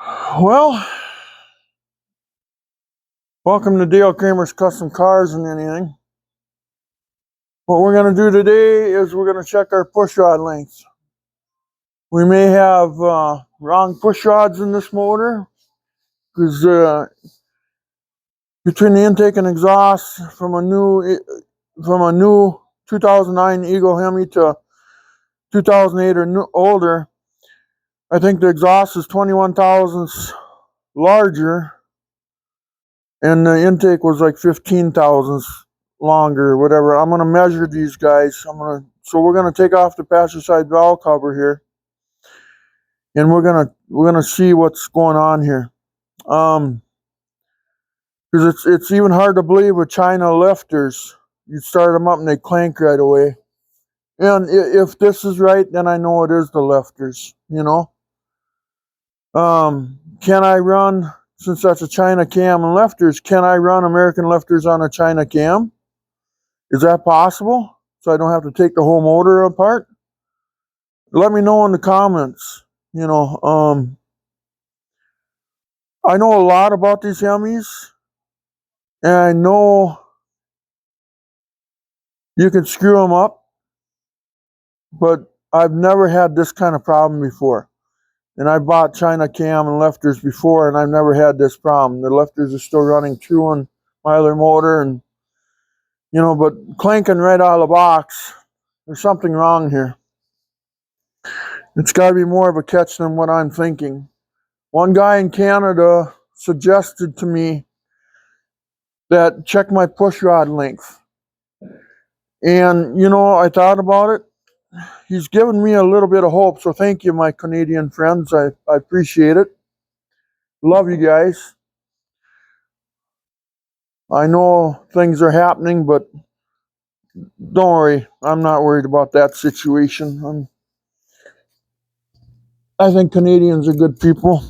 Well, welcome to Dale Kramer's Custom Cars and Anything. What we're going to do today is we're going to check our push rod lengths. We may have wrong push rods in this motor because between the intake and exhaust from a new 2009 Eagle Hemi to 2008 or older, I think the exhaust is 21 thousandths larger, and the intake was like 15 thousandths longer, whatever. I'm gonna measure these guys. So we're gonna take off the passenger side valve cover here, and we're gonna see what's going on here. Because it's even hard to believe with China lifters. You start them up and they clank right away. And if this is right, then I know it is the lifters. Can I run, since that's a China cam and lifters? Can I run American lifters on a China cam? Is that possible? So I don't have to take the whole motor apart? Let me know in the comments. I know a lot about these Hemis, and I know you can screw them up, but I've never had this kind of problem before. And I bought China cam and lifters before, and I've never had this problem. The lifters are still running true on my other motor, and but clanking right out of the box, there's something wrong here. It's got to be more of a catch than what I'm thinking. One guy in Canada suggested to me that check my push rod length. And, I thought about it. He's given me a little bit of hope. So thank you, my Canadian friends. I appreciate it. Love you guys. I know things are happening, but don't worry. I'm not worried about that situation. I think Canadians are good people.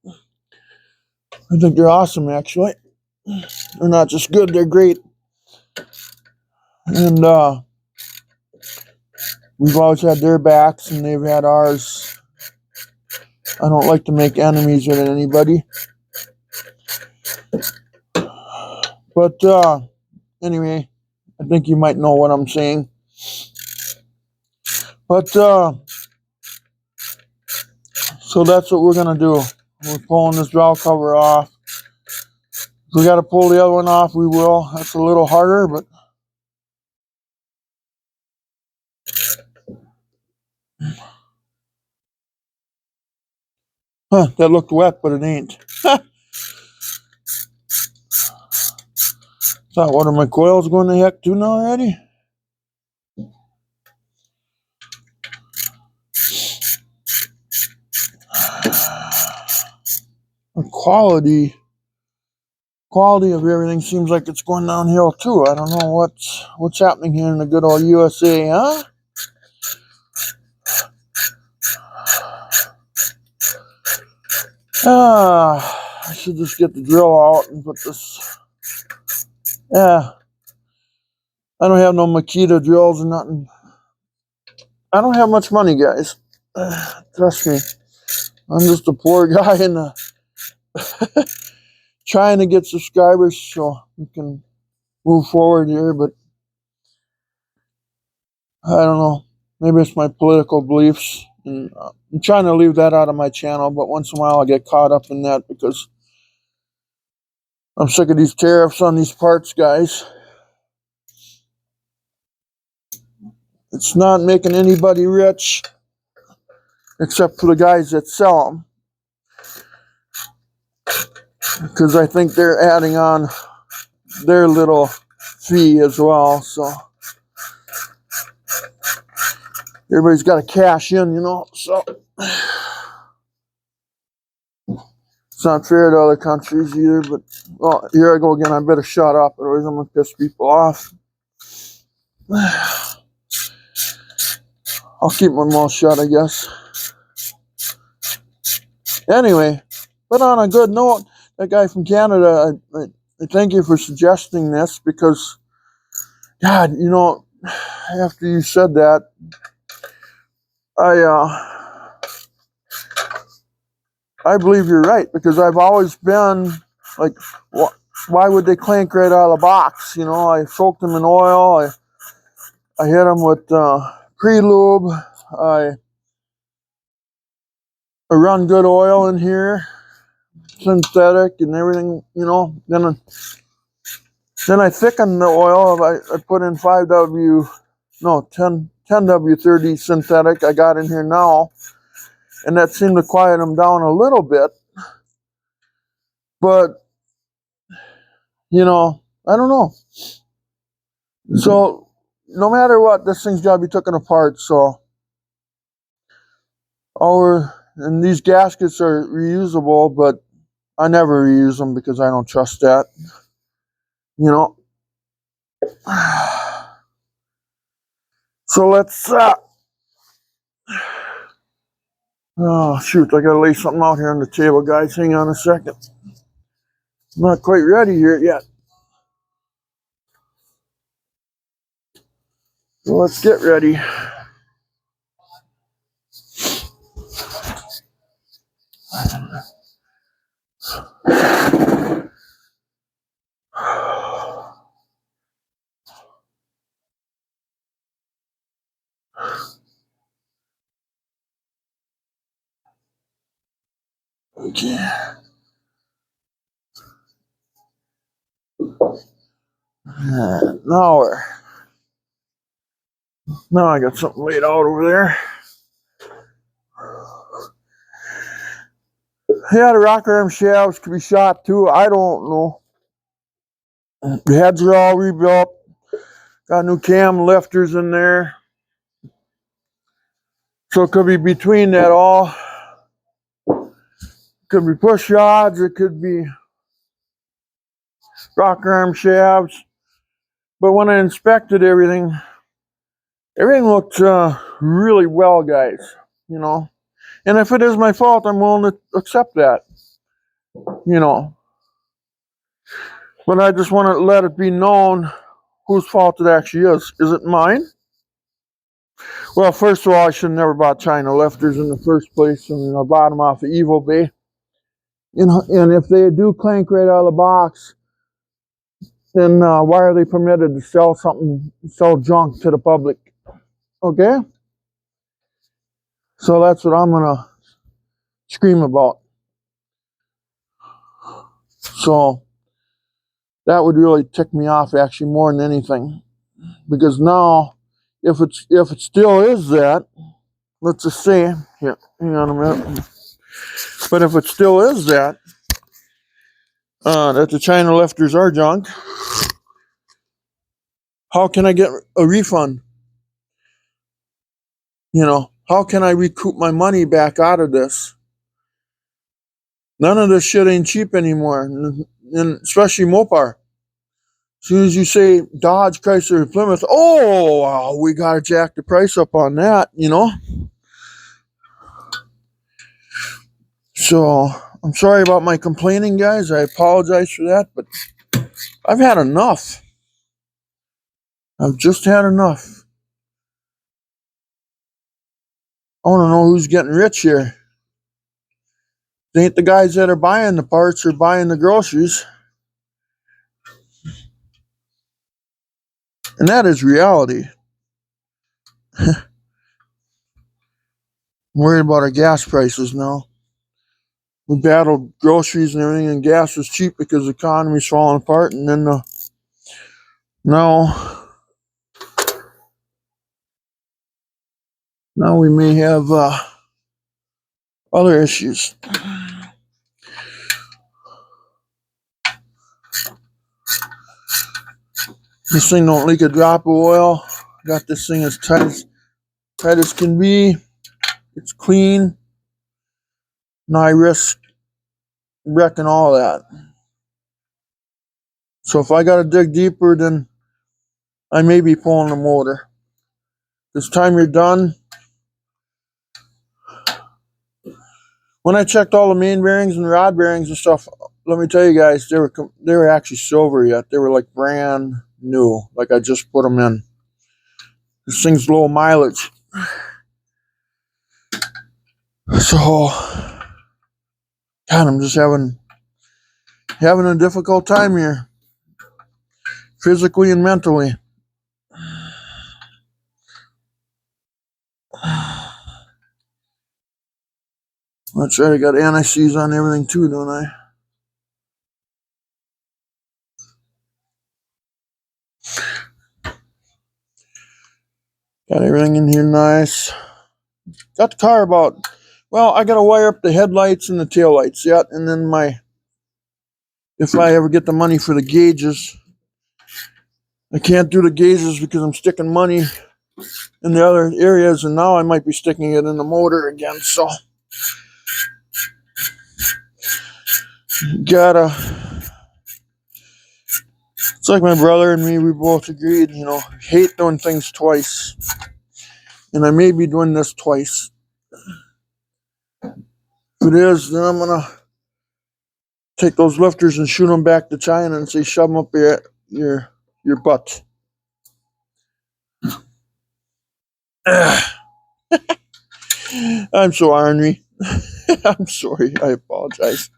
I think they're awesome, actually. They're not just good, they're great. And we've always had their backs, and they've had ours. I don't like to make enemies with anybody. But anyway, I think you might know what I'm saying. But so that's what we're gonna do. We're pulling this valve cover off. If we gotta pull the other one off, we will. That's a little harder, but that looked wet, but it ain't. Thought one of my coils going to heck too now already? The quality of everything seems like it's going downhill too. I don't know what's happening here in the good old USA, huh? I should just get the drill out and put this. Yeah, I don't have no Makita drills or nothing. I don't have much money, guys. Trust me. I'm just a poor guy and trying to get subscribers so we can move forward here, but I don't know. Maybe it's my political beliefs, and I'm trying to leave that out of my channel, but once in a while I get caught up in that because I'm sick of these tariffs on these parts, guys. It's not making anybody rich except for the guys that sell them, because I think they're adding on their little fee as well. So everybody's got to cash in, so it's not fair to other countries either. But well, here I go again. I better shut up, otherwise I'm gonna piss people off. I'll keep my mouth shut, I guess. Anyway, but on a good note, that guy from Canada, I thank you for suggesting this, because, God, after you said that, I believe you're right, because I've always been like, why would they clank right out of the box? You know, I soaked them in oil. I hit them with pre-lube. I run good oil in here, synthetic and everything. You know, then I thicken the oil. I put in 10W30 synthetic I got in here now, and that seemed to quiet them down a little bit. But, you know, I don't know. So, no matter what, this thing's got to be taken apart. So, and these gaskets are reusable, but I never reuse them because I don't trust that. You know. So let's, oh shoot, I gotta lay something out here on the table, guys. Hang on a second. I'm not quite ready here yet. So let's get ready. Okay. Now I got something laid out over there. Yeah, the rocker arm shafts could be shot too. I don't know. The heads are all rebuilt. Got new cam lifters in there. So it could be between that all. Could be push rods. It could be rocker arm shafts. But when I inspected everything looked really well, guys. You know. And if it is my fault, I'm willing to accept that. You know. But I just want to let it be known whose fault it actually is. Is it mine? Well, first of all, I should have never bought China lifters in the first place. I mean, I bought them off of Evo Bay. You know, and if they do clank right out of the box, then why are they permitted to sell junk to the public? Okay? So that's what I'm going to scream about. So that would really tick me off actually more than anything. Because now, if it still is that, let's just say, here, hang on a minute. But if it still is that the China lifters are junk, how can I get a refund? You know, how can I recoup my money back out of this? None of this shit ain't cheap anymore, and especially Mopar. As soon as you say Dodge, Chrysler, Plymouth, oh, wow, we gotta jack the price up on that, you know? So, I'm sorry about my complaining, guys. I apologize for that, but I've had enough. I've just had enough. I want to know who's getting rich here. It ain't the guys that are buying the parts or buying the groceries. And that is reality. I'm worried about our gas prices now. We battled groceries and everything, and gas was cheap because the economy's falling apart. And then now we may have other issues. This thing don't leak a drop of oil. Got this thing as tight as can be. It's clean. Now I risk wrecking all that. So if I got to dig deeper, then I may be pulling the motor. This time you're done. When I checked all the main bearings and rod bearings and stuff, let me tell you guys, they were actually silver yet. They were like brand new, like I just put them in. This thing's low mileage. So God, I'm just having a difficult time here, physically and mentally. That's right, I got anti-seize on everything too, don't I? Got everything in here nice. Got the car about, well, I gotta wire up the headlights and the taillights yet, and then if I ever get the money for the gauges, I can't do the gauges because I'm sticking money in the other areas, and now I might be sticking it in the motor again, so gotta, it's like my brother and me, we both agreed, hate doing things twice, and I may be doing this twice. If it is, then I'm gonna take those lifters and shoot them back to China and say, shove them up your butt. I'm so ornery. I'm sorry. I apologize.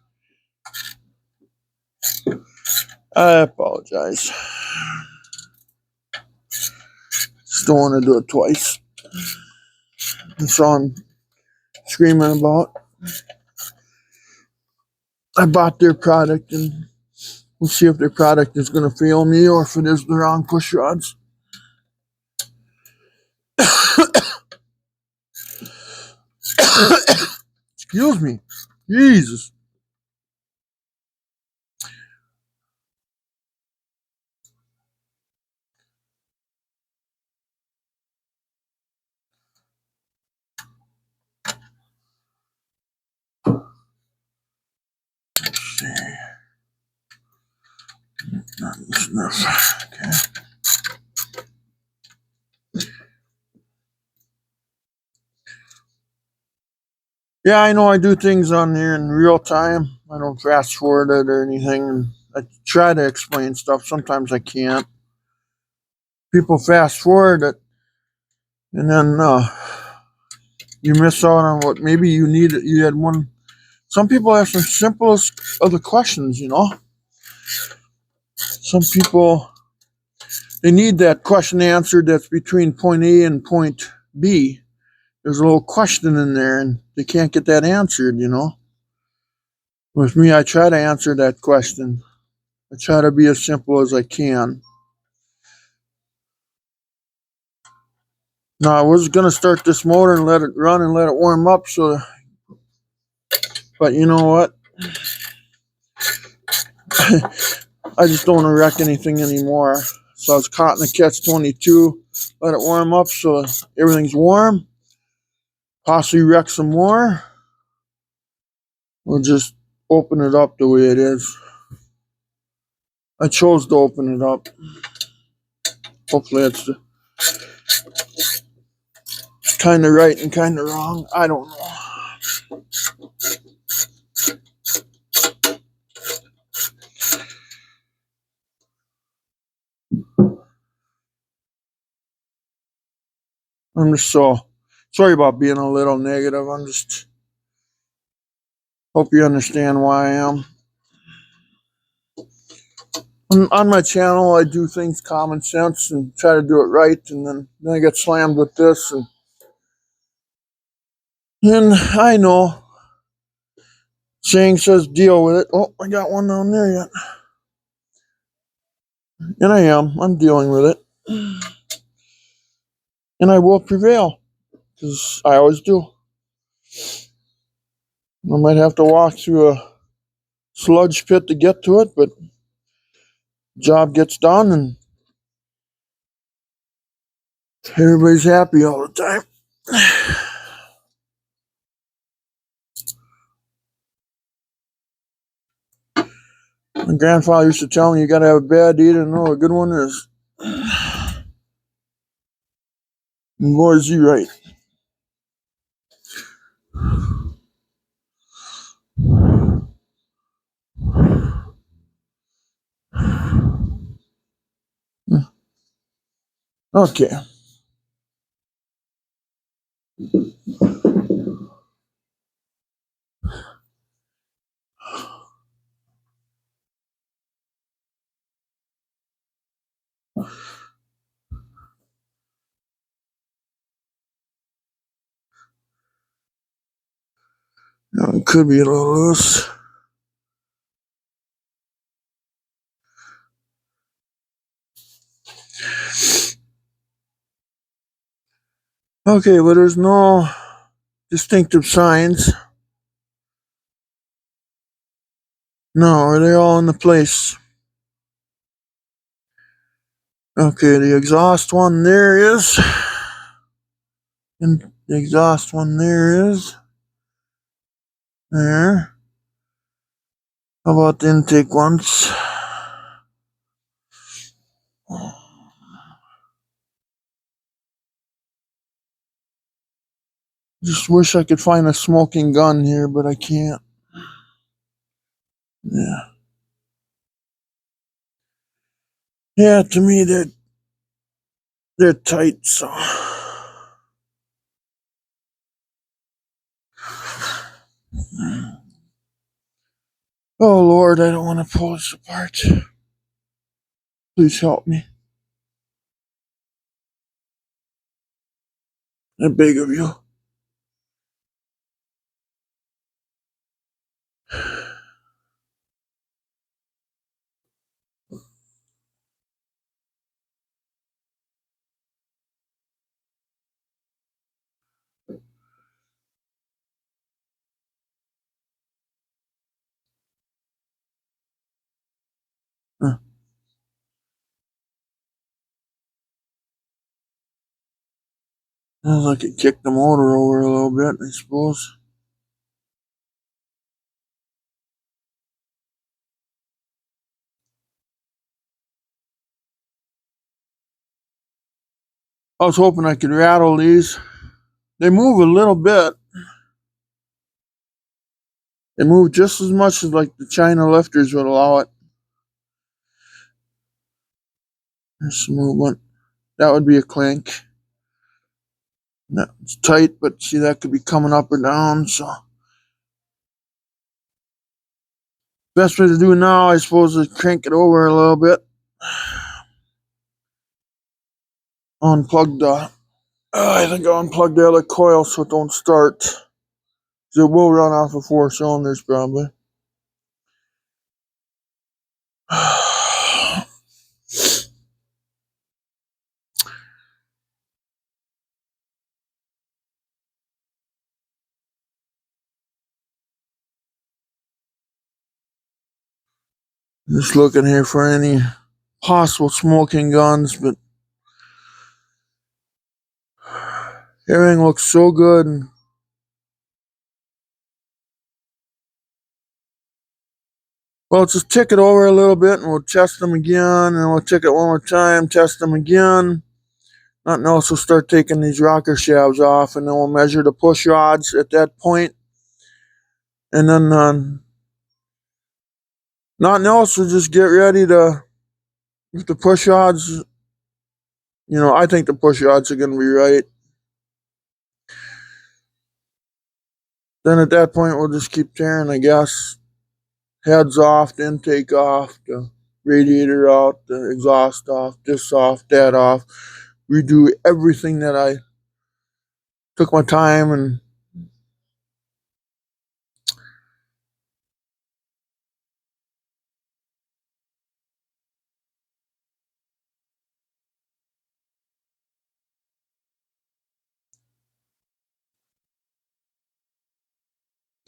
Just don't want to do it twice. That's all I'm screaming about. I bought their product, and we'll see if their product is going to fail me or if it is the wrong push rods. Excuse me. Jesus. Let's see. Okay. Yeah, I know I do things on here in real time. I don't fast forward it or anything. I try to explain stuff. Sometimes I can't. People fast forward it, and then you miss out on what maybe you needed. You had one. Some people ask the simplest of the questions. Some people, they need that question answered that's between point A and point B. There's a little question in there, and they can't get that answered. With me, I try to answer that question. I try to be as simple as I can. Now, I was going to start this motor and let it run and let it warm up, but you know what? I just don't want to wreck anything anymore. So I was caught in the catch-22. Let it warm up so everything's warm. Possibly wreck some more. We'll just open it up the way it is. I chose to open it up. Hopefully it's kind of right and kind of wrong. I don't know. I'm just so sorry about being a little negative. I'm just hope you understand why I am. On my channel, I do things common sense and try to do it right, and then I get slammed with this, and I know. Saying says deal with it. Oh, I got one down there yet. And I am. I'm dealing with it. And I will prevail. Because I always do. I might have to walk through a sludge pit to get to it, but job gets done and everybody's happy all the time. My grandfather used to tell me you gotta have a bad day to know what a good one is. And boy, is he right. Okay. It could be a little loose. Okay, but there's no distinctive signs. No, are they all in the place? Okay, the exhaust one there is. And the exhaust one there is. There. How about the intake ones? Just wish I could find a smoking gun here, but I can't. Yeah. Yeah, to me they're tight, so. Oh Lord, I don't want to pull this apart. Please help me. I beg of you. Huh. Sounds like it kicked the motor over a little bit, I suppose. I was hoping I could rattle these. They move a little bit. They move just as much as like the China lifters would allow it. There's some movement. That would be a clink. It's tight, but see that could be coming up or down, so. Best way to do now, I suppose, is crank it over a little bit. Unplug the. I think I unplugged the other coil so it don't start. So it will run off of 4 cylinders probably. Just looking here for any possible smoking guns, but everything looks so good. Well, just tick it over a little bit and we'll test them again, and we'll tick it one more time, test them again. Nothing else, we'll start taking these rocker shafts off, and then we'll measure the push rods at that point. And then nothing else, we'll just get ready to, if the push rods, I think the push rods are going to be right. Then at that point, we'll just keep tearing, I guess. Heads off, the intake off, the radiator out, the exhaust off, this off, that off. Redo everything that I took my time and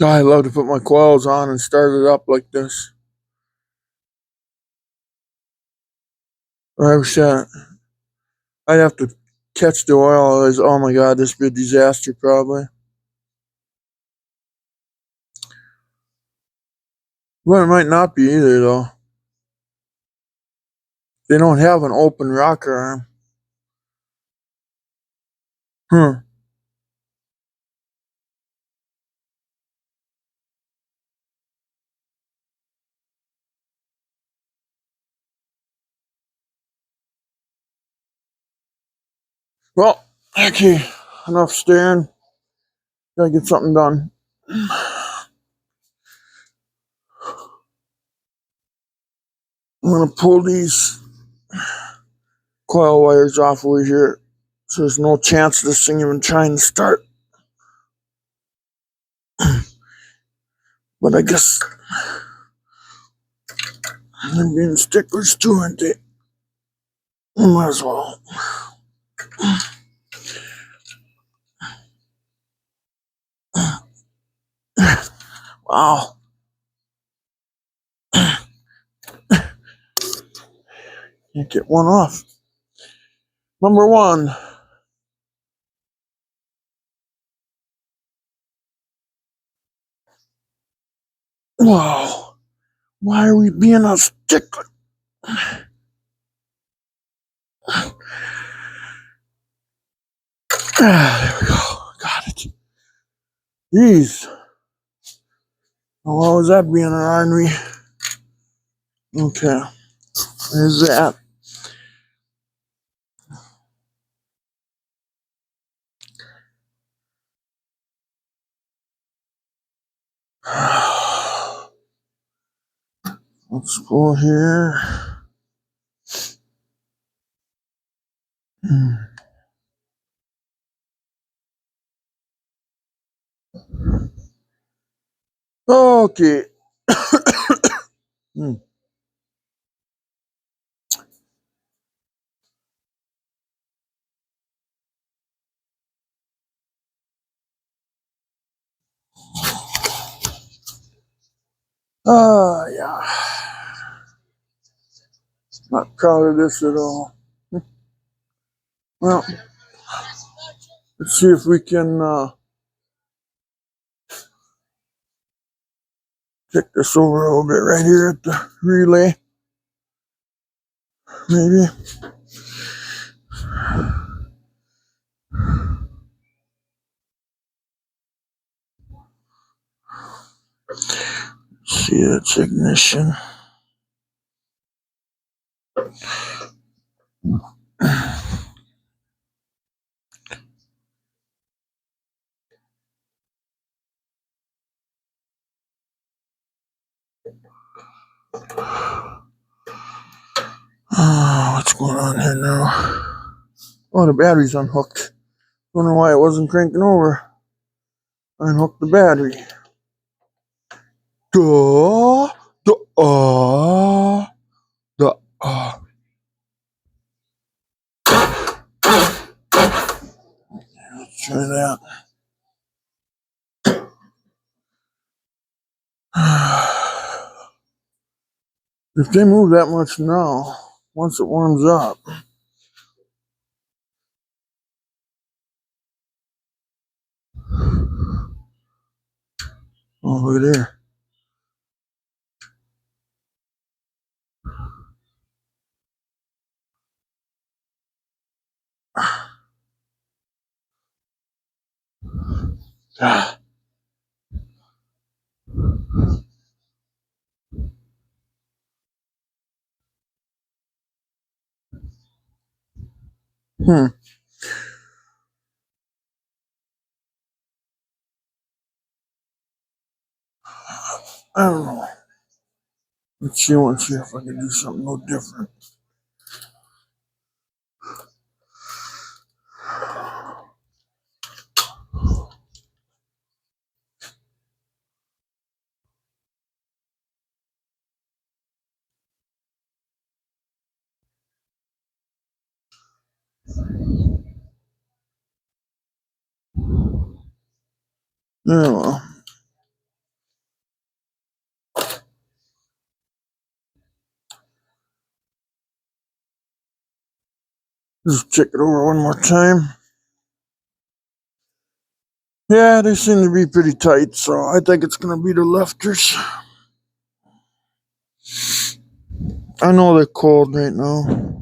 I love to put my coils on and start it up like this. I wish I'd have to catch the oil. Oh my God, this would be a disaster probably. Well, it might not be either though. They don't have an open rocker arm. Huh. Well, okay, enough staring. Gotta get something done. I'm gonna pull these coil wires off over here. So there's no chance of this thing even trying to start. But I guess they're being sticklers too, aren't they? Might as well. Wow. Can't get one off. Number one. Wow. Why are we being a stickler? There we go. Got it. Jeez. What was that being an ornery? Okay. There's that. Let's go here. Okay. Yeah. Not proud of this at all. Well, let's see if we can check this over a little bit right here at the relay. Maybe. See its ignition. What's going on here now? Oh, the battery's unhooked. Don't know why it wasn't cranking over. I unhooked the battery. Duh. Duh. Let's try that. If they move that much now, once it warms up. Oh, look at there. Ah. I don't know. Let's see if I can do something a little different. Yeah, well. Just check it over one more time. Yeah, they seem to be pretty tight, so I think it's going to be the lifters. I know they're cold right now.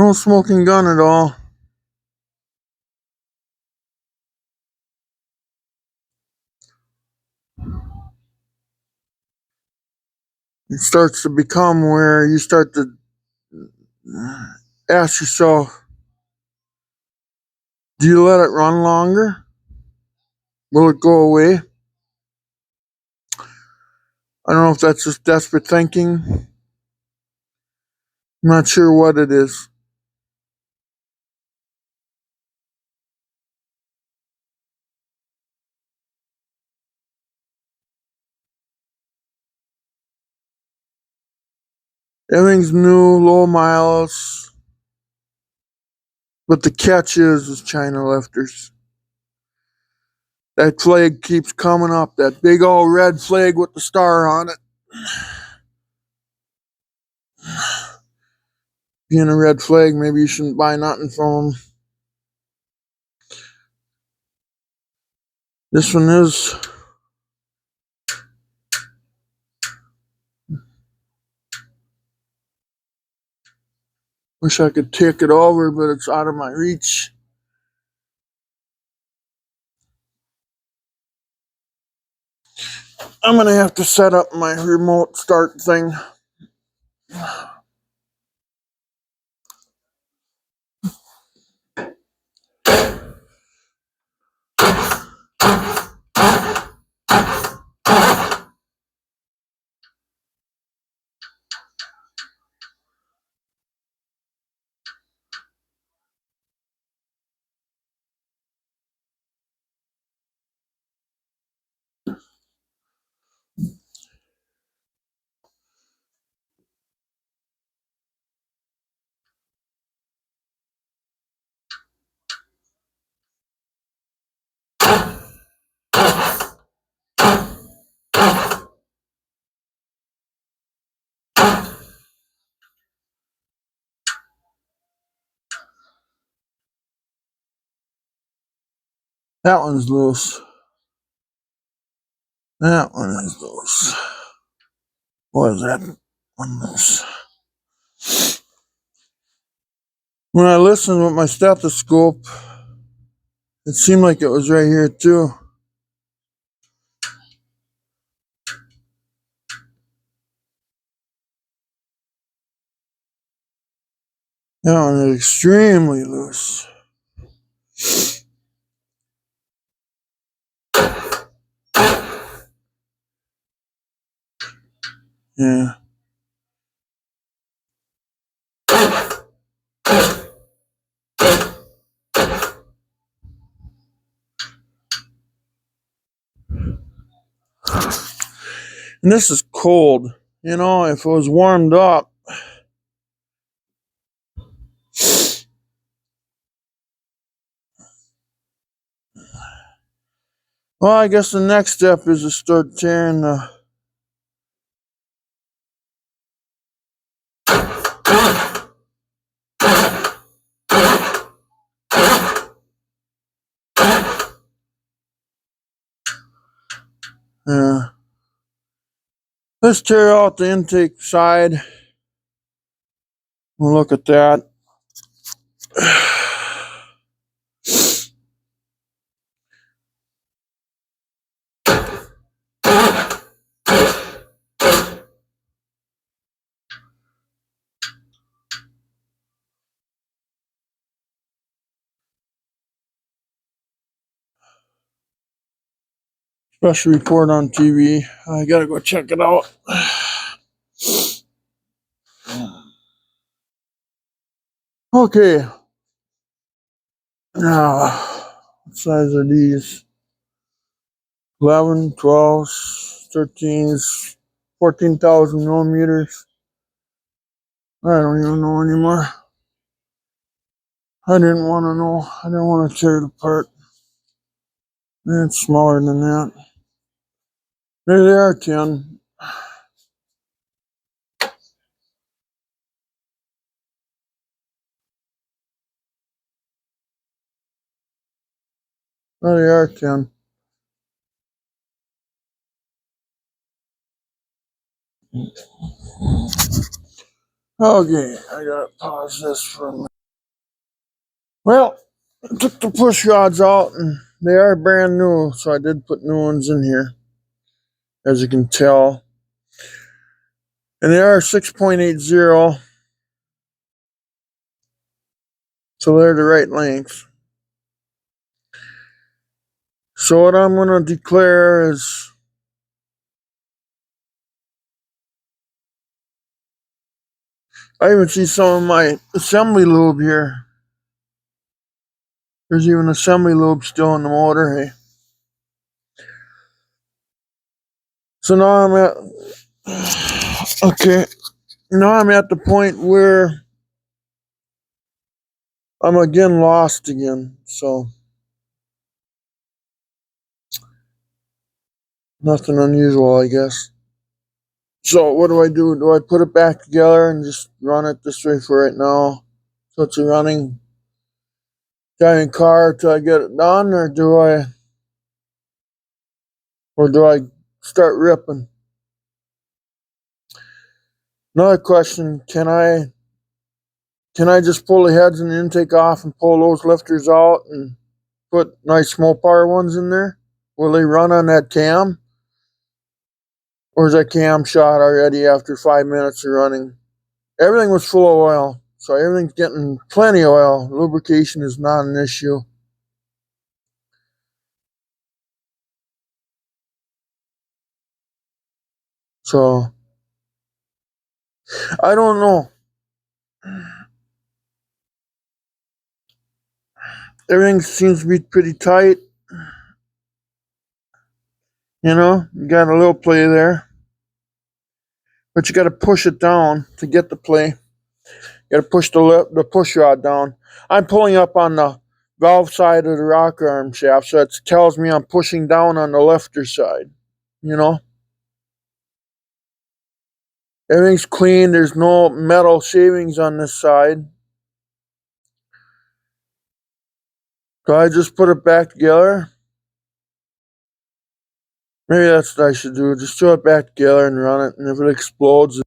No smoking gun at all. It starts to become where you start to ask yourself, do you let it run longer? Will it go away? I don't know if that's just desperate thinking. I'm not sure what it is. Everything's new, low miles. But the catch is China lifters. That flag keeps coming up. That big old red flag with the star on it. Being a red flag, maybe you shouldn't buy nothing from them. This one is. Wish I could take it over, but it's out of my reach. I'm gonna have to set up my remote start thing. That one's loose. That one is loose. What is that one loose? When I listened with my stethoscope, it seemed like it was right here too. That one is extremely loose. Yeah. And this is cold. You know, if it was warmed up, well, I guess the next step is to start tearing the. Let's tear out the intake side. We'll look at that. Special report on TV. I gotta go check it out. Okay. Now, what size are these? 11, 12s, 13s, 14,000 millimeters. I don't even know anymore. I didn't want to know. I didn't want to tear it apart. It's smaller than that. There they are, 10. There they are, 10. Okay, I gotta pause this for a minute. Well, I took the push rods out and they are brand new, so I did put new ones in here, as you can tell. And they are 6.80, so they're the right length. So what I'm going to declare is I even see some of my assembly lube here. There's even assembly lube still in the motor, hey. So now I'm at, okay, now I'm at the point where I'm again lost again, so nothing unusual, I guess. So what do? Do I put it back together and just run it this way for right now? So it's a running giant car till I get it done, or do I start ripping? Another question, can I just pull the heads and the intake off and pull those lifters out and put nice small power ones in there? Will they run on that cam? Or is that cam shot already after 5 minutes of running? Everything was full of oil, so everything's getting plenty of oil. Lubrication is not an issue. So, I don't know. Everything seems to be pretty tight. You got a little play there. But you got to push it down to get the play. You got to push the push rod down. I'm pulling up on the valve side of the rocker arm shaft, so it tells me I'm pushing down on the lifter side. You know, everything's clean. There's no metal shavings on this side. So I just put it back together. Maybe that's what I should do. Just throw it back together and run it. And if it explodes,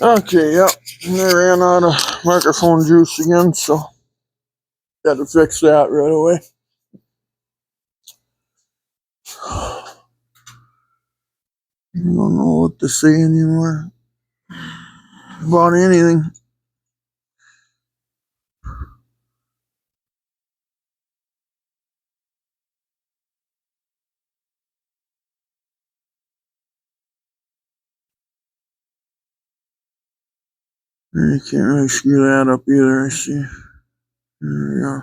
okay, yep. I ran out of microphone juice again, so got to fix that right away. I don't know what to say anymore about anything. You can't really screw that up either, I see. There we go.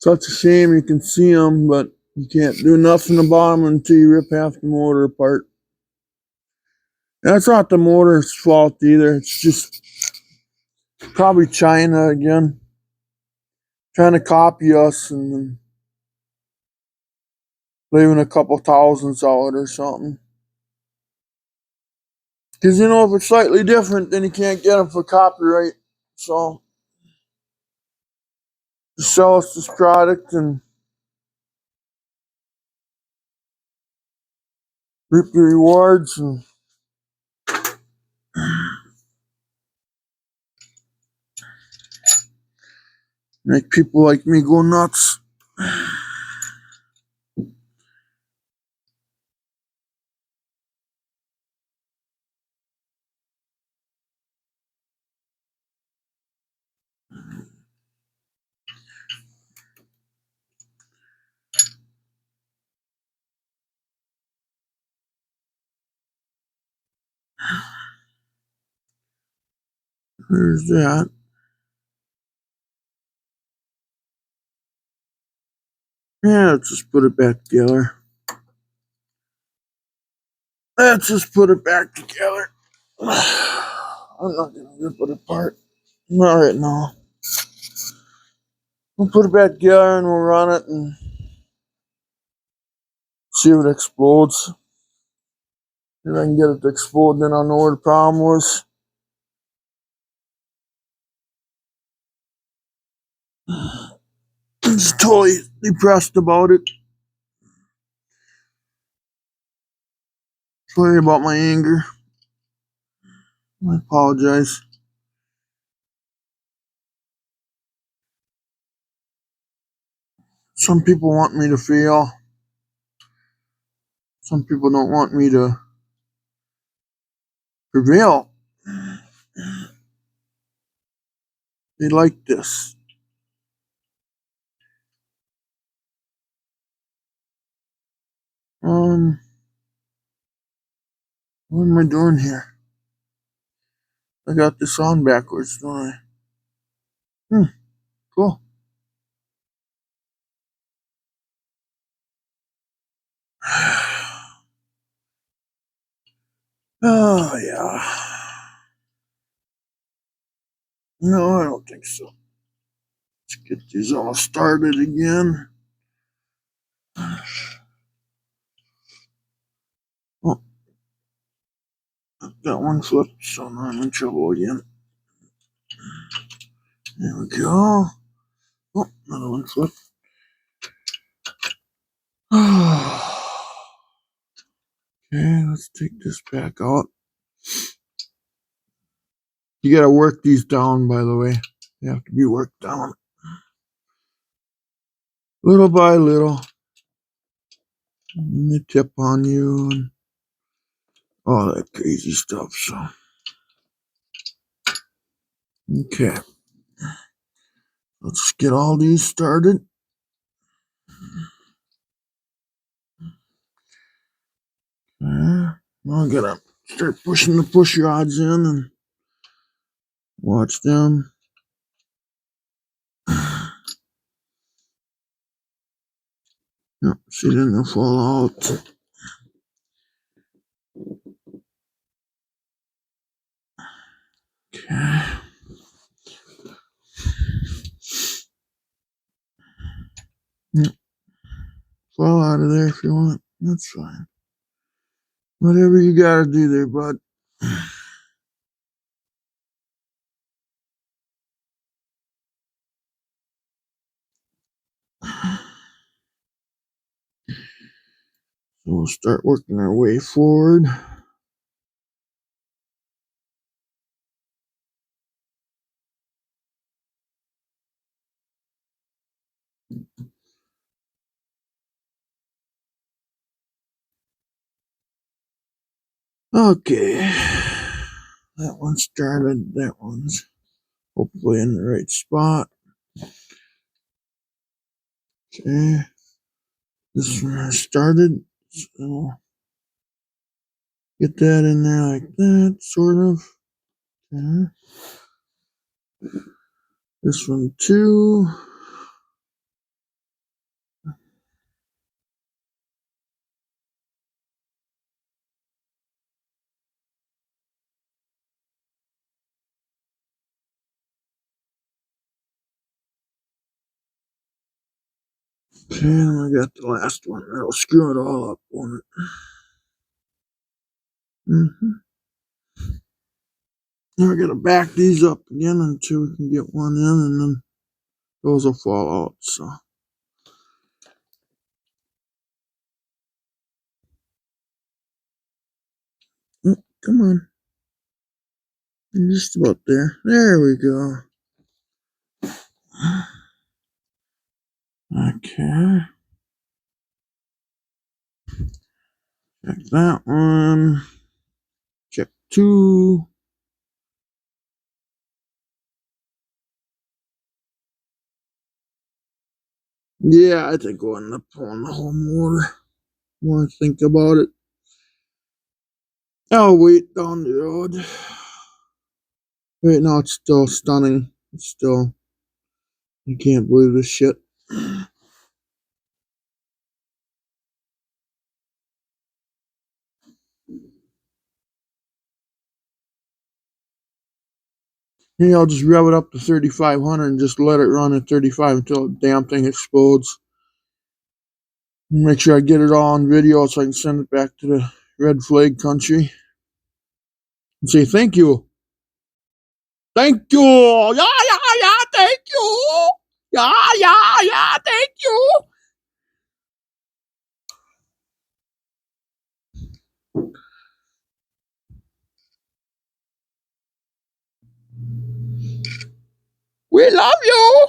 Such a shame you can see them, but you can't do nothing about them until you rip half the motor apart. That's not the motor's fault either. It's just probably China again, trying to copy us and leaving a couple thousands out or something. Because if it's slightly different, then you can't get them for copyright. So just sell us this product and reap the rewards and make people like me go nuts. There's that. Yeah, let's just put it back together. Let's just put it back together. I'm not gonna rip it apart. Not right now. We'll put it back together and we'll run it and see if it explodes. If I can get it to explode, then I'll know where the problem was. I'm just totally depressed about it. Sorry about my anger. I apologize. Some people want me to fail. Some people don't want me to prevail. They like this. What am I doing here? I got this on backwards, don't I? Cool. Oh, yeah. No, I don't think so. Let's get these all started again. Oh, that one flipped, so now I'm in trouble again. There we go. Oh, another one flipped. Okay, let's take this back out. You gotta work these down, by the way. They have to be worked down. Little by little. And they tip on you and all that crazy stuff, so. Okay. Let's get all these started. I'm gonna start pushing the push rods in and watch them. Yep, see them, they'll fall out. Okay. Yep. Fall out of there if you want. That's fine. Whatever you gotta do there, bud. So we'll start working our way forward. Okay. That one started. That one's hopefully in the right spot. Okay. This one started. So get that in there like that, sort of. Okay. This one too. Okay, and I got the last one. That'll screw it all up, won't it? Now we're gonna back these up again until we can get one in, and then those will fall out. So, oh, come on, you're just about there. There we go. Okay, check that one. Check two. Yeah, I think we'll end up pulling the whole motor. More I think about it. I'll wait down the road. Right now, it's still stunning. It's still, I can't believe this shit. Maybe I'll just rev it up to 3,500 and just let it run at 35 until the damn thing explodes. Make sure I get it all on video so I can send it back to the red flag country and say thank you. Thank you. Yeah, yeah, yeah, thank you. Yeah, yeah, yeah, thank you. We love you.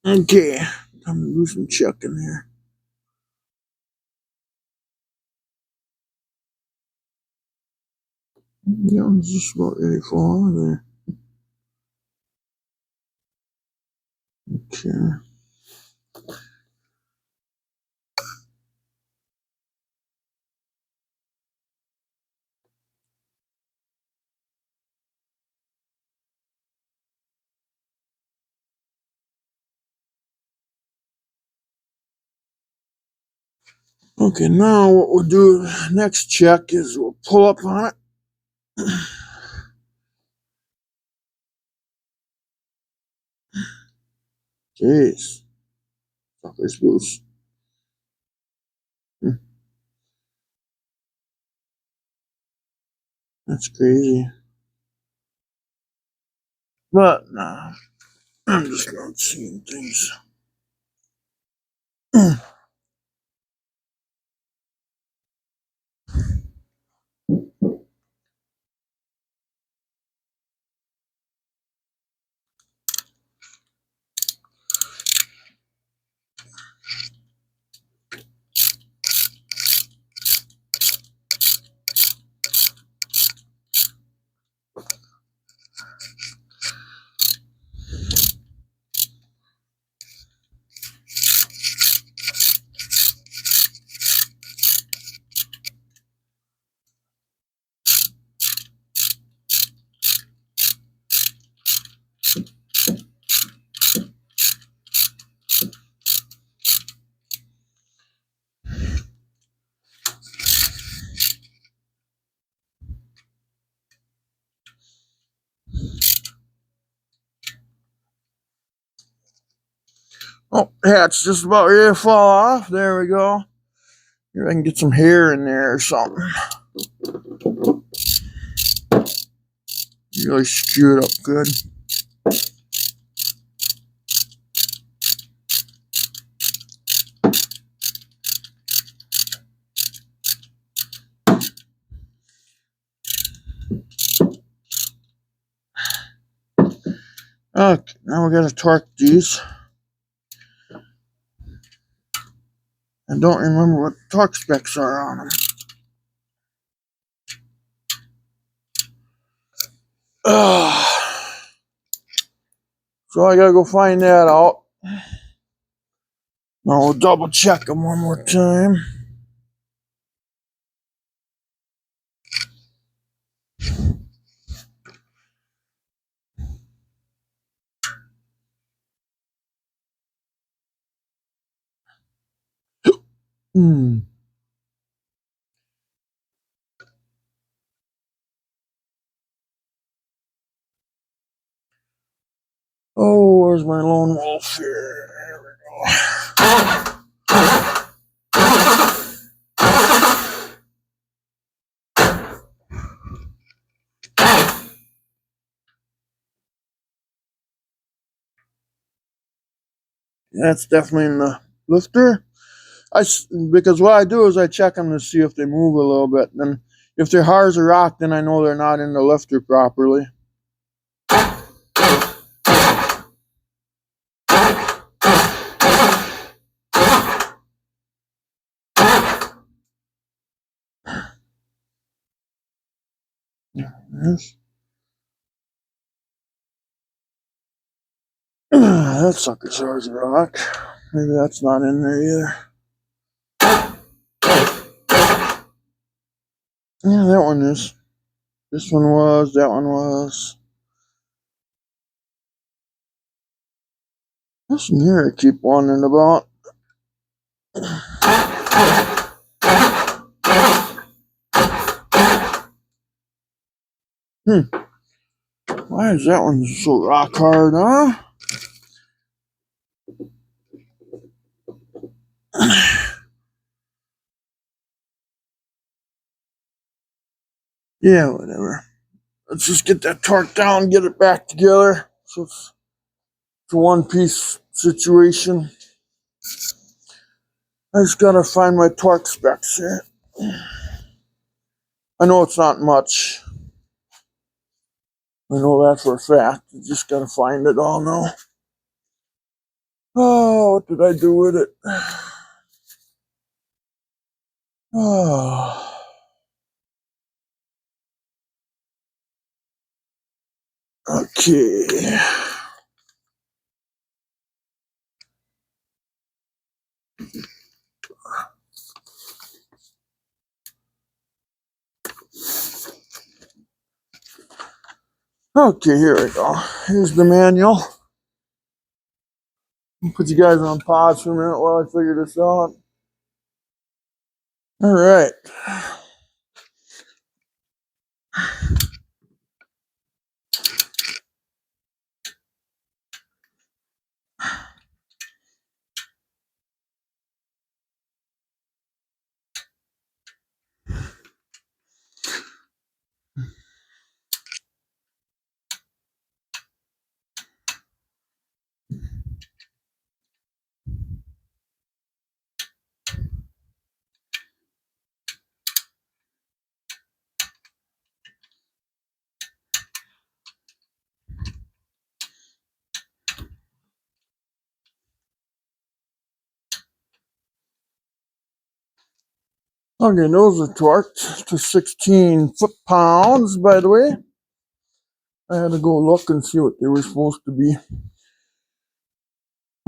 Okay, time to do some checking here. Yeah, I'm just about ready to fall out of there. Okay. Okay, now what we'll do next check is we'll pull up on it. Jeez. Fucker's loose. That's crazy. But, nah. I'm just not seeing things. Oh, hat's just about ready to fall off. There we go. Maybe I can get some hair in there or something. Really screw it up good. Okay, now we gotta torque these. I don't remember what torque specs are on them. So I gotta go find that out. Now we'll double check them one more time. Hmm. Oh, where's my lone wolf here? There we go. That's definitely in the lifter. Because what I do is I check them to see if they move a little bit. And if they're hard as a rock, then I know they're not in the lifter properly. Yes. That sucker's hard as a rock. Maybe that's not in there either. Yeah, that one is. This one was. That one was. There's some here I keep wondering about. Why is that one so rock hard, huh? Yeah, whatever. Let's just get that torque down, get it back together. So it's a one-piece situation. I just gotta find my torque specs here. I know it's not much. I know that for a fact. You just gotta find it all now. Oh, what did I do with it? Oh. Okay. Okay, here we go. Here's the manual. I'll put you guys on pause for a minute while I figure this out. All right. Okay, those are torqued to 16 foot-pounds, by the way. I had to go look and see what they were supposed to be.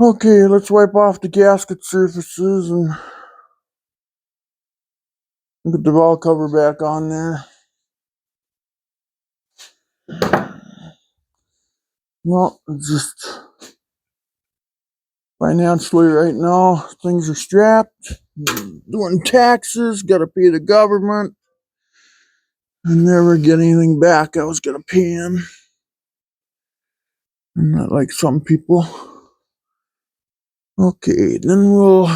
Okay, let's wipe off the gasket surfaces and get the valve cover back on there. Well, just financially right now, things are strapped. Doing taxes, gotta pay the government. I never get anything back I was gonna pay him. I'm not like some people. Okay, then we'll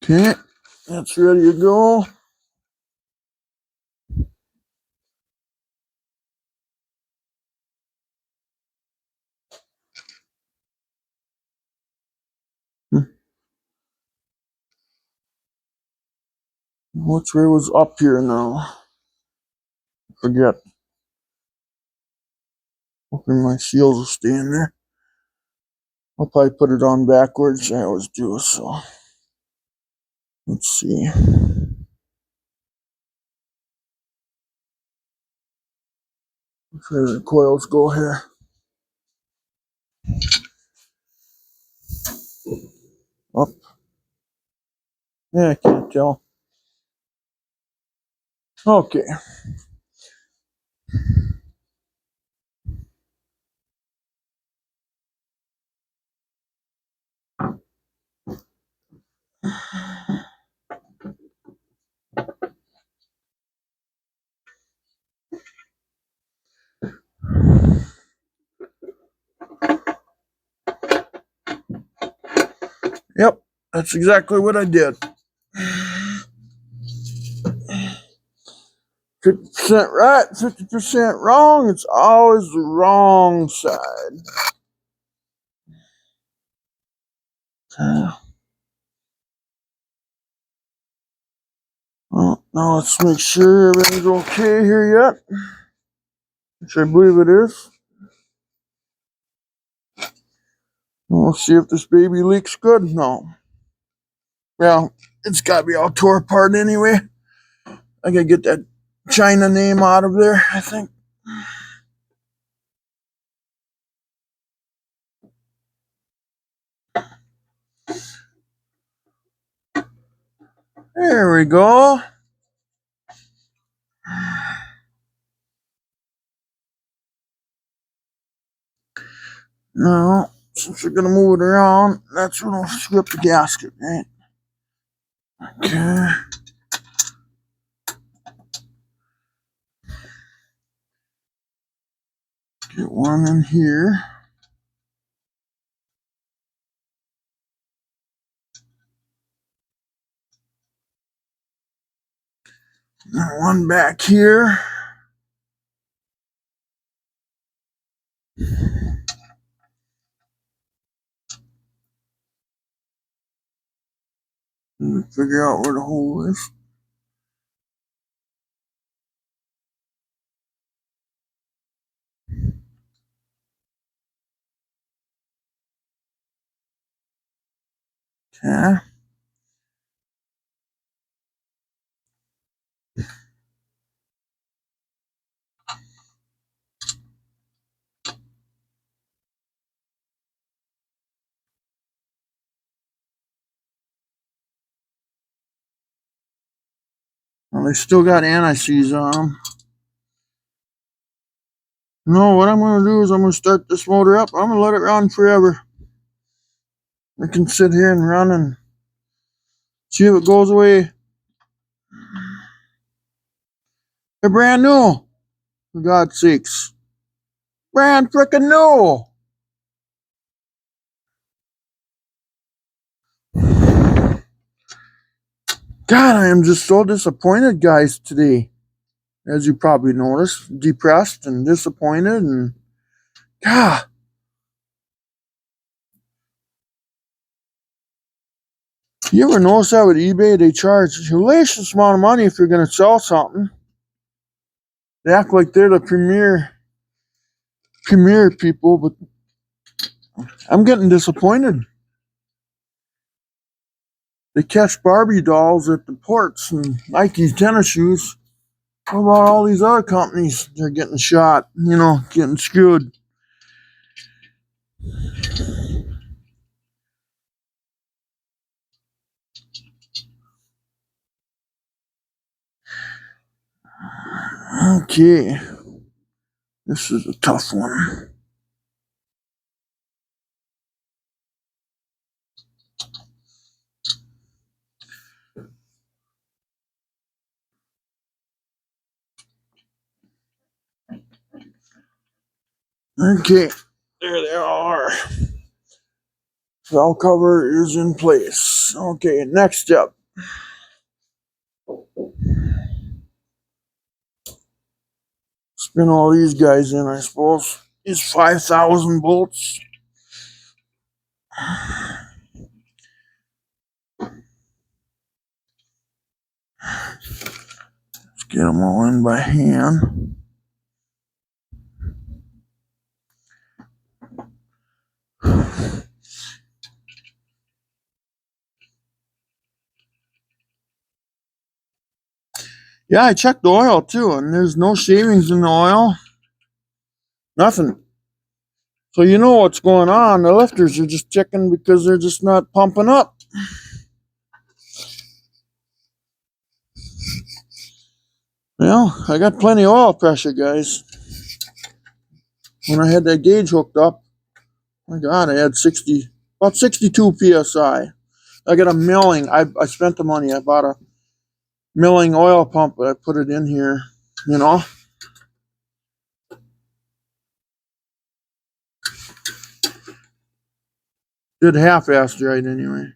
okay, that's ready to go. Which way was up here now? Forget. Hoping my seals will stay in there. I'll probably put it on backwards. I always do, so. Let's see. Where the coils go here. Up. Yeah, I can't tell. Okay. Yep, that's exactly what I did. 50% right, 50% wrong. It's always the wrong side. Well, now let's make sure everything's okay here yet. Which I believe it is. We'll see if this baby leaks good. No. Well, it's got to be all tore apart anyway. I got to get that China name out of there, I think. There we go. Now, since we're going to move it around, that's when we'll screw up the gasket, right? Okay. Get one in here. And one back here. And figure out where the hole is. Okay. Well, they still got anti-seize on them. No, what I'm going to do is I'm going to start this motor up. I'm going to let it run forever. I can sit here and run and see if it goes away. They're brand new. For God's sakes. Brand frickin' new. God, I am just so disappointed, guys, today. As you probably noticed, depressed and disappointed, and God. You ever notice that with eBay, they charge a hellacious amount of money if you're going to sell something? They act like they're the premier people, but I'm getting disappointed. They catch Barbie dolls at the ports and Nike tennis shoes. How about all these other companies? They're getting shot, getting screwed. Okay. This is a tough one. Okay. There they are. Valve cover is in place. Okay, next step. Spin all these guys in, I suppose. These 5,000 bolts. Let's get them all in by hand. Yeah, I checked the oil too, and there's no shavings in the oil. Nothing. So you know what's going on. The lifters are just checking because they're just not pumping up. Well, I got plenty of oil pressure, guys. When I had that gauge hooked up, my God, I had about 62 psi. I got a milling. I spent the money. I bought a milling oil pump, but I put it in here, Did half-assed right anyway.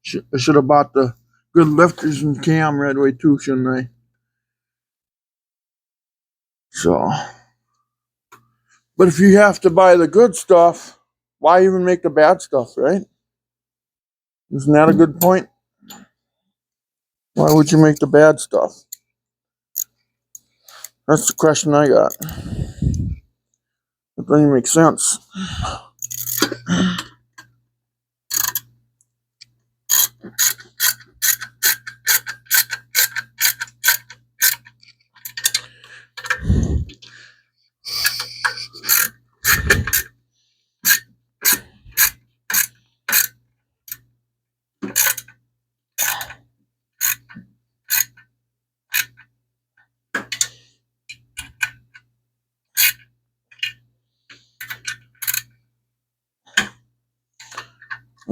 I should have bought the good lifters and cam right away too, shouldn't I? So, but if you have to buy the good stuff, why even make the bad stuff, right? Isn't that a good point? Why would you make the bad stuff? That's the question I got. It doesn't make sense.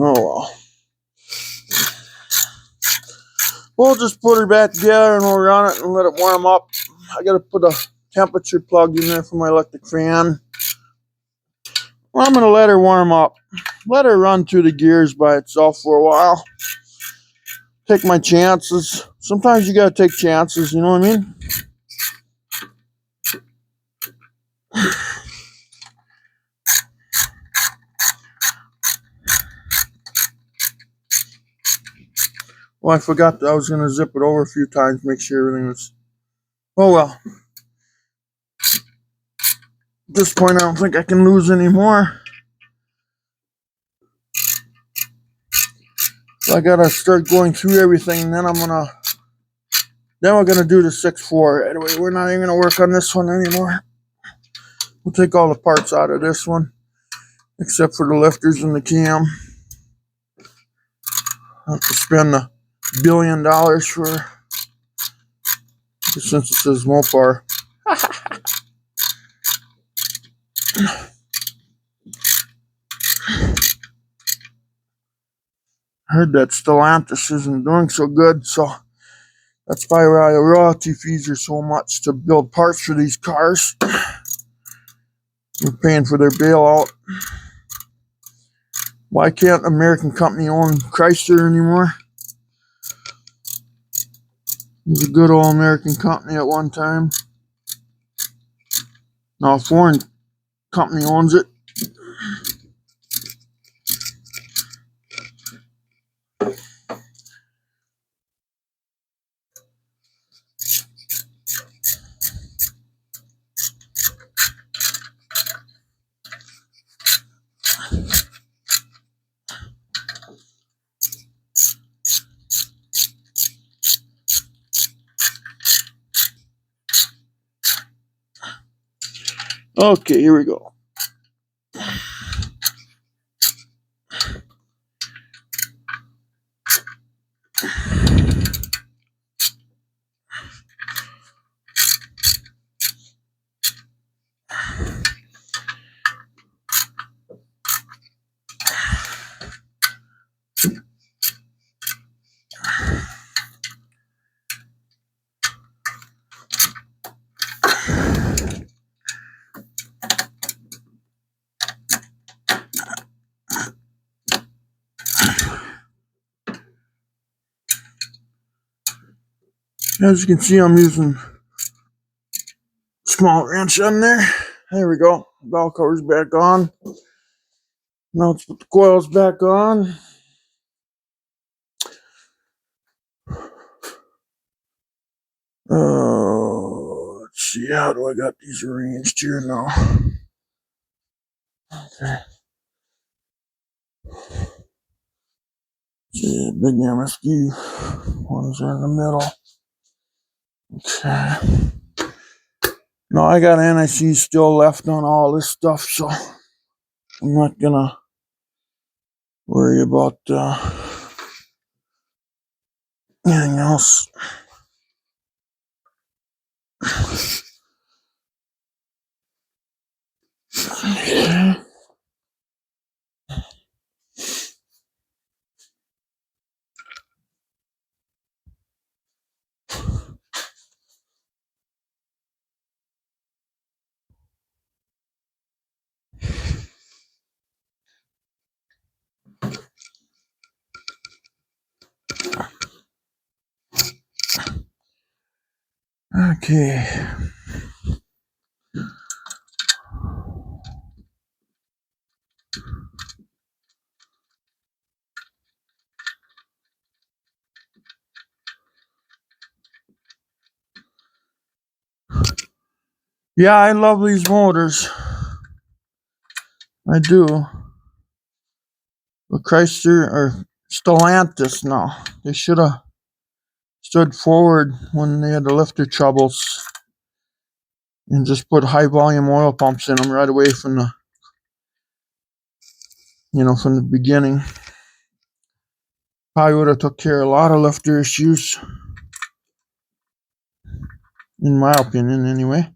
Oh well. We'll just put her back together and we'll run it and let it warm up. I gotta put a temperature plug in there for my electric fan. Well, I'm gonna let her warm up. Let her run through the gears by itself for a while. Take my chances. Sometimes you gotta take chances, you know what I mean? Well, I forgot that I was gonna zip it over a few times, make sure everything was. Oh well. At this point, I don't think I can lose any more. So I gotta start going through everything, and then we're gonna do the 6.4. Anyway, we're not even gonna work on this one anymore. We'll take all the parts out of this one, except for the lifters and the cam. I have to spend $1 billion for, since it says Mopar. I heard that Stellantis isn't doing so good, so that's probably why the royalty fees are so much to build parts for these cars. We're paying for their bailout. Why can't an American company own Chrysler anymore? It was a good old American company at one time. Now a foreign company owns it. Okay, here we go. As you can see, I'm using small wrench on there. There we go. Valve cover's back on. Now let's put the coils back on. Let's see, how do I got these arranged here now? Okay. See, big MSD ones are in the middle. Okay. No, I got NIC still left on all this stuff, so I'm not gonna worry about anything else. Okay. Okay. Yeah, I love these motors. I do. But Chrysler or Stellantis, no. They should have stood forward when they had the lifter troubles and just put high volume oil pumps in them right away from from the beginning. Probably would have took care of a lot of lifter issues, in my opinion, anyway.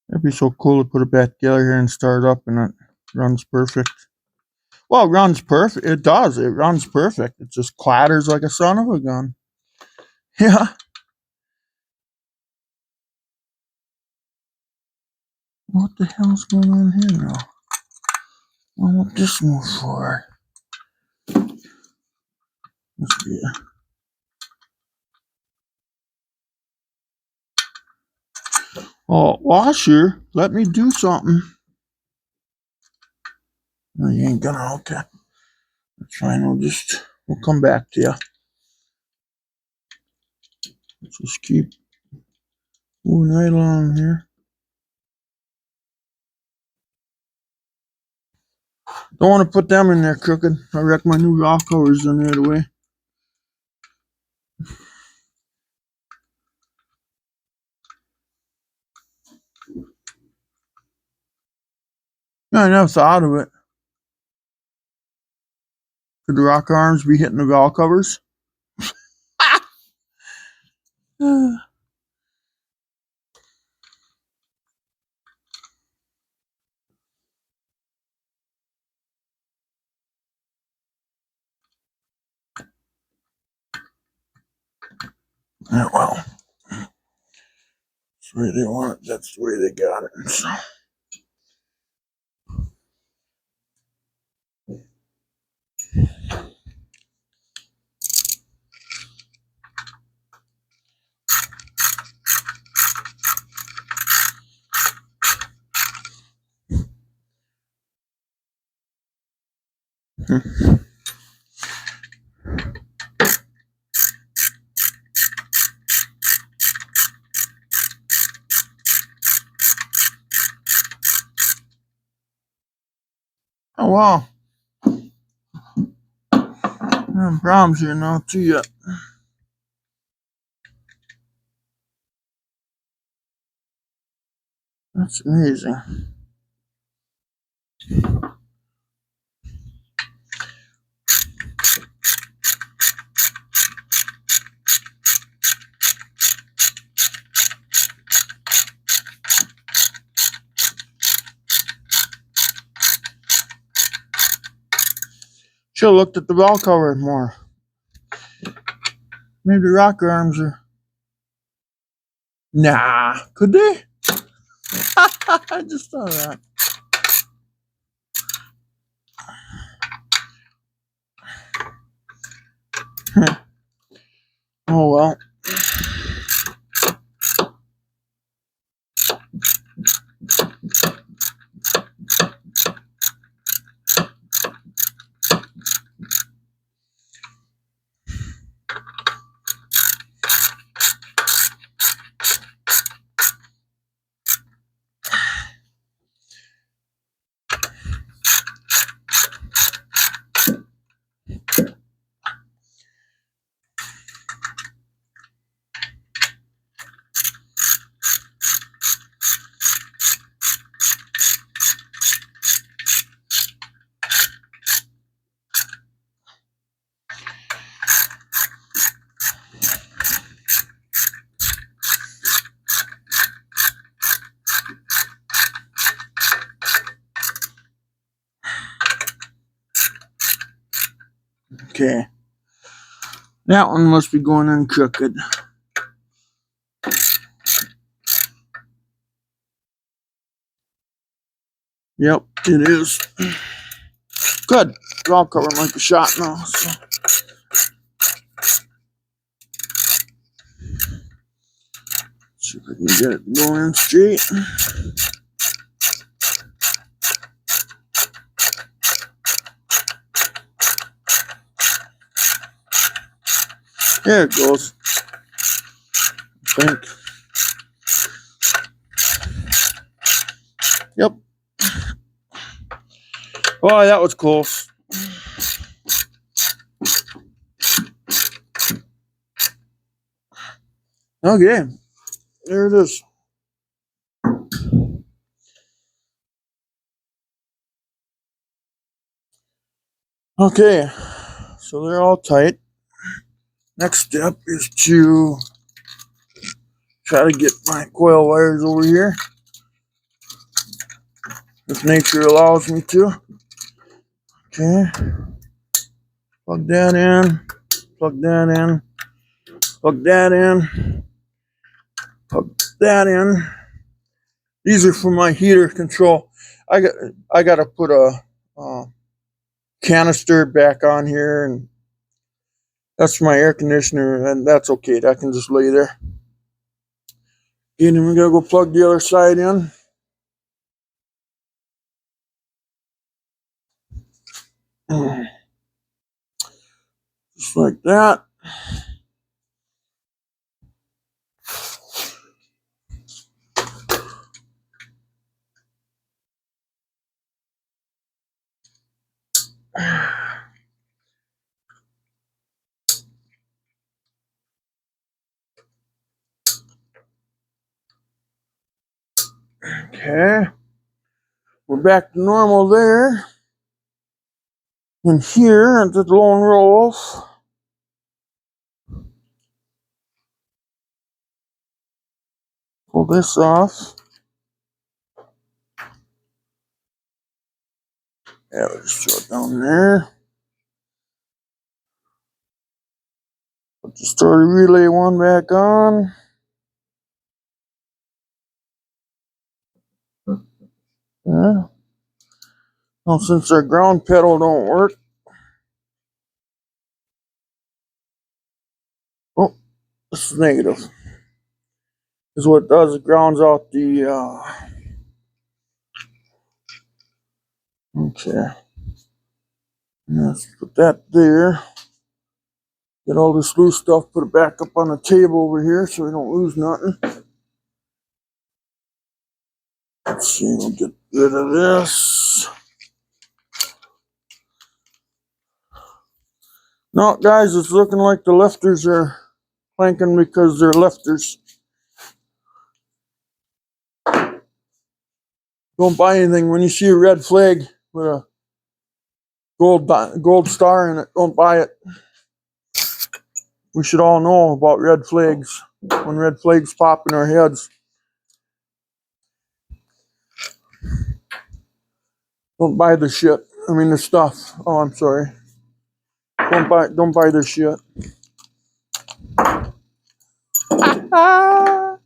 It'd be so cool to put it back together here and start up and it runs perfect. Well, it runs perfect. It does. It runs perfect. It just clatters like a son of a gun. Yeah. What the hell's going on here now? I want this move forward. Must be a... Oh, washer, let me do something. No, you ain't gonna. Okay. That's fine. We'll come back to you. Let's just keep moving right along here. Don't want to put them in there crooked. I wrecked my new rock covers in the other way. Yeah, I never thought of it. Could the rock arms be hitting the valve covers? Yeah, well, that's the way they want it. That's the way they got it. So. Oh, wow. Having problems here now, too, yet. That's amazing. Should have looked at the valve cover more. Maybe the rock arms are... Nah, could they? I just thought of that. Oh, well. Okay. That one must be going in crooked. Yep, it is. Good. I'll cover them like a shot now. So. See if I can get it going in straight. There it goes. I think. Yep. Oh, that was close. Okay. There it is. Okay. So they're all tight. Next step is to try to get my coil wires over here, if nature allows me to. Okay. Plug that in. Plug that in. Plug that in. Plug that in. These are for my heater control. I got to put a canister back on here, and that's for my air conditioner, and that's okay. That can just lay there. And then we're gonna go plug the other side in. Just like that. Okay. We're back to normal there. And here at the Lone Wolf, pull this off. Yeah, we'll just throw it down there. Put the story relay one back on. Yeah. Well, since our ground pedal don't work. Oh, this is negative. This is what it does. It grounds out the. Okay. Let's put that there. Get all this loose stuff, put it back up on the table over here so we don't lose nothing. Let's see, we'll get rid of this. No, guys, it's looking like the lifters are clanking because they're lifters. Don't buy anything when you see a red flag with a gold star in it. Don't buy it. We should all know about red flags. When red flags pop in our heads, don't buy the shit. I mean the stuff. Oh, I'm sorry. Don't buy their shit. Ah.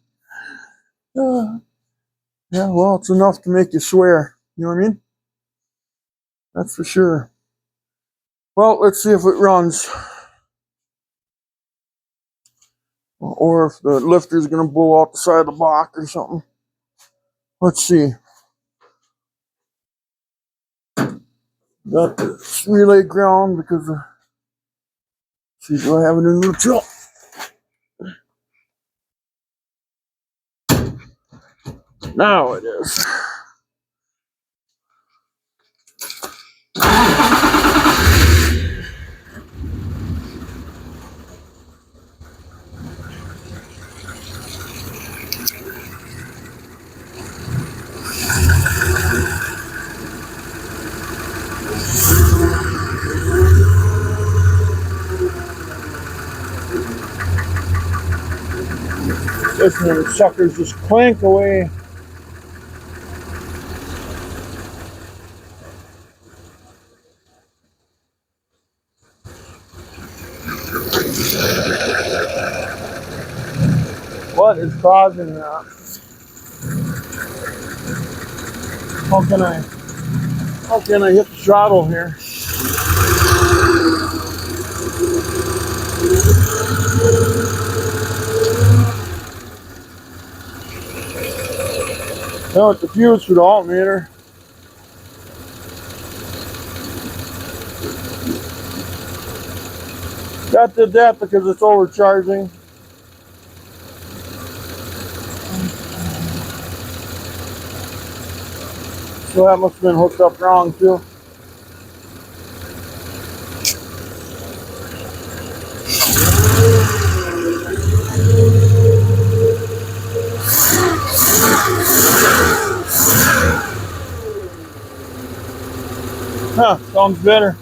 Yeah, well, it's enough to make you swear. You know what I mean? That's for sure. Well, let's see if it runs. Or if the lifter's going to blow out the side of the block or something. Let's see. Got this relay ground because see, do I have it in neutral? Now it is. This one, suckers just clank away. What is causing that? How can I hit the throttle here? No, it's the fuse for the alternator. That did that because it's overcharging. So that must have been hooked up wrong too. Huh, sounds better.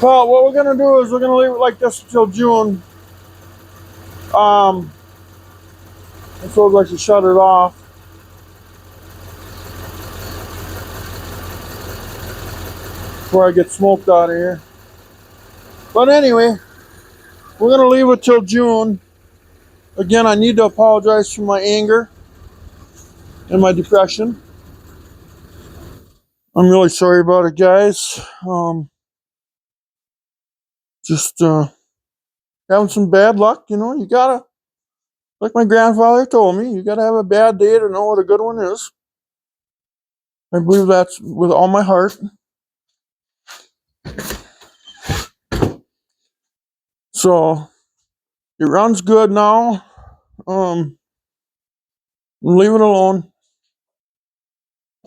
Well, what we're gonna do is we're gonna leave it like this until June. I suppose I should shut it off. Before I get smoked out of here. But anyway, we're gonna leave it till June. Again, I need to apologize for my anger and my depression. I'm really sorry about it, guys. Just having some bad luck, you know. You gotta, like my grandfather told me, you gotta have a bad day to know what a good one is. I believe that's with all my heart. So it runs good now. Leave it alone.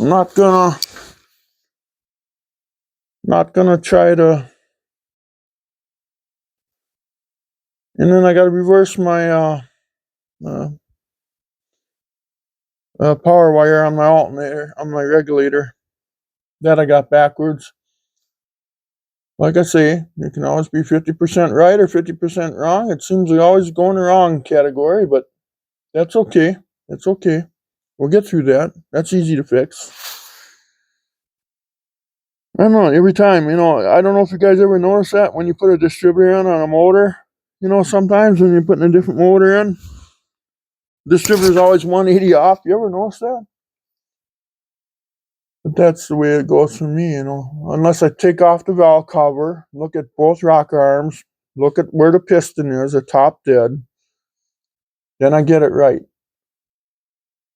I'm not gonna try to. And then I gotta reverse my power wire on my alternator, on my regulator. That I got backwards. Like I say, you can always be 50% right or 50% wrong. It seems we always go in the wrong category, but that's okay. That's okay. We'll get through that. That's easy to fix. I don't know, every time, you know, I don't know if you guys ever notice that when you put a distributor in on a motor, you know, sometimes when you're putting a different motor in, the distributor's always 180 off. You ever notice that? But that's the way it goes for me, you know. Unless I take off the valve cover, look at both rocker arms, look at where the piston is, the top dead, then I get it right.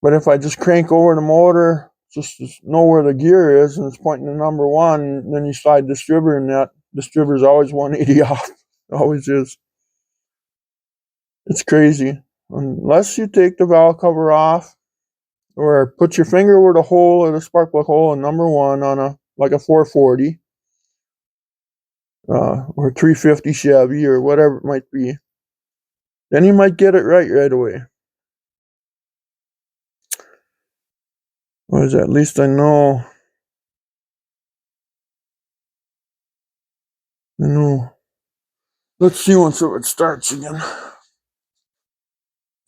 But if I just crank over the motor, just to know where the gear is, and it's pointing to number one, then you slide the distributor in that, distributor's always 180 off. It always is. It's crazy. Unless you take the valve cover off, or put your finger over the hole or the spark plug hole in number one on a 440 or 350 Chevy or whatever it might be, then you might get it right away. Or at least I know. Let's see once it starts again.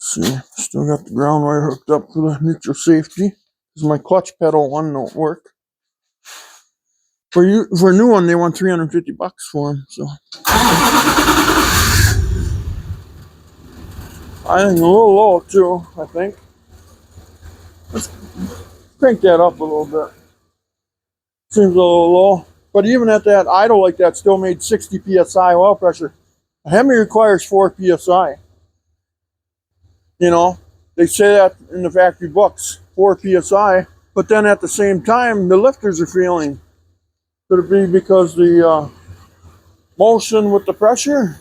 Let's see, still got the ground wire hooked up for the neutral safety. Because my clutch pedal one don't work. For a new one, they want $350 for them. So I think a little low too. I think. Let's crank that up a little bit. Seems a little low. But even at that idle like that, still made 60 psi oil pressure. A Hemi requires 4 psi. You know, they say that in the factory books, 4 psi. But then at the same time, the lifters are failing. Could it be because the motion with the pressure?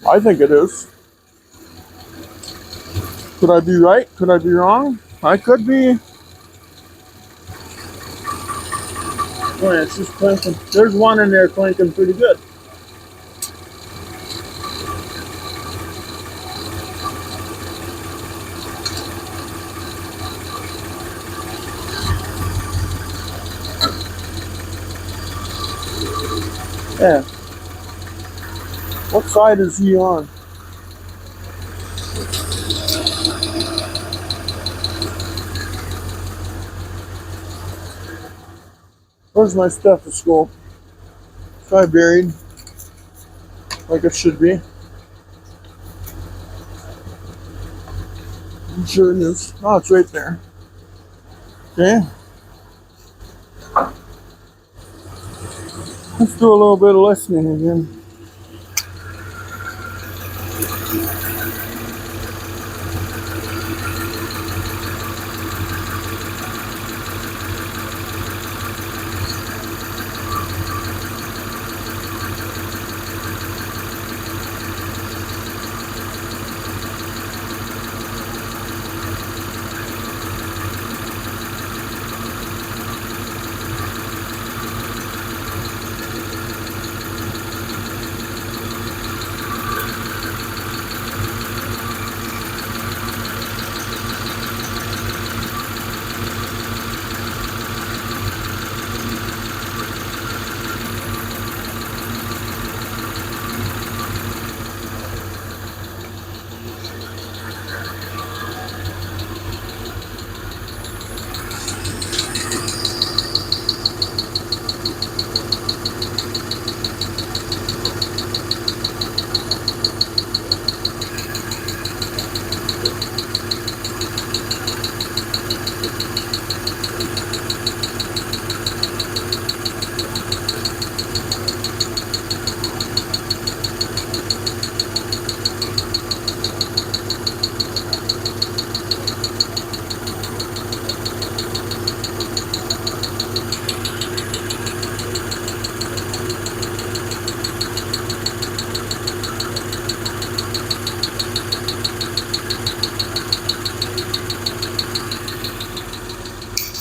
I think it is. Could I be right? Could I be wrong? I could be. Oh yeah, it's just clinking. There's one in there clinking pretty good. Yeah. What side is he on? Where's my stethoscope? It's probably buried. like it should be. I'm sure it is. Oh, it's right there. Okay. Let's do a little bit of listening again.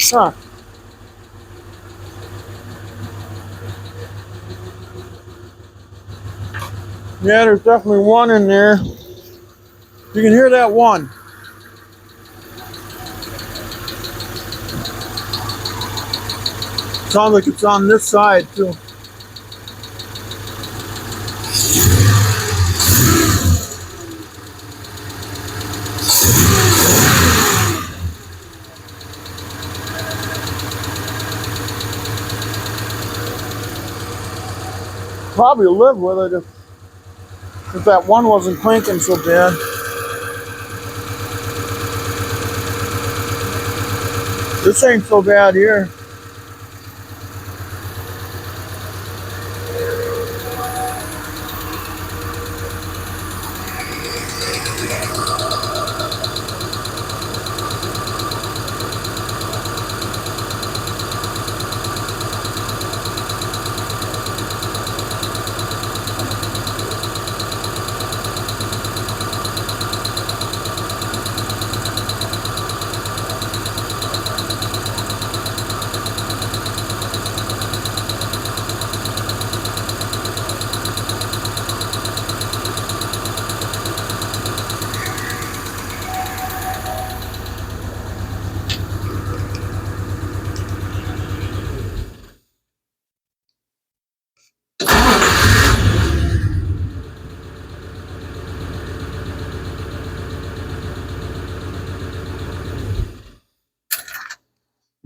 Huh. Yeah, there's definitely one in there. You can hear that one. Sounds like it's on this side too. Probably live with it if that one wasn't clanking so bad. This ain't so bad here.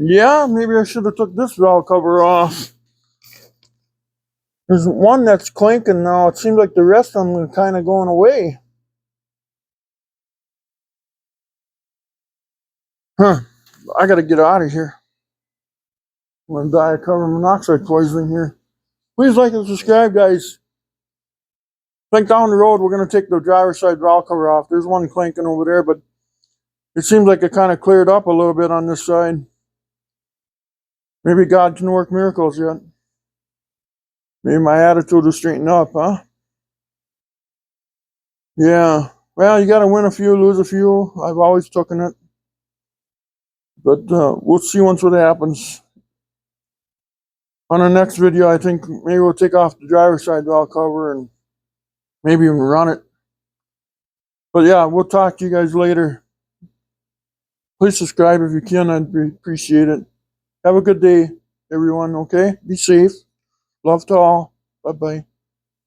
Yeah, maybe I should have took this valve cover off. There's one that's clanking now. It seems like the rest of them are kind of going away. Huh. I gotta get out of here. I'm gonna die of carbon monoxide poisoning here. Please like and subscribe, guys. I think down the road we're gonna take the driver's side valve cover off. There's one clanking over there, but it seems like it kind of cleared up a little bit on this side. Maybe God can work miracles yet. Maybe my attitude will straighten up, huh? Yeah. Well, you gotta win a few, lose a few. I've always taken it. But we'll see once what happens. On our next video, I think maybe we'll take off the driver's side valve cover and maybe even run it. But yeah, we'll talk to you guys later. Please subscribe if you can. I'd appreciate it. Have a good day, everyone, okay? Be safe. Love to all. Bye-bye.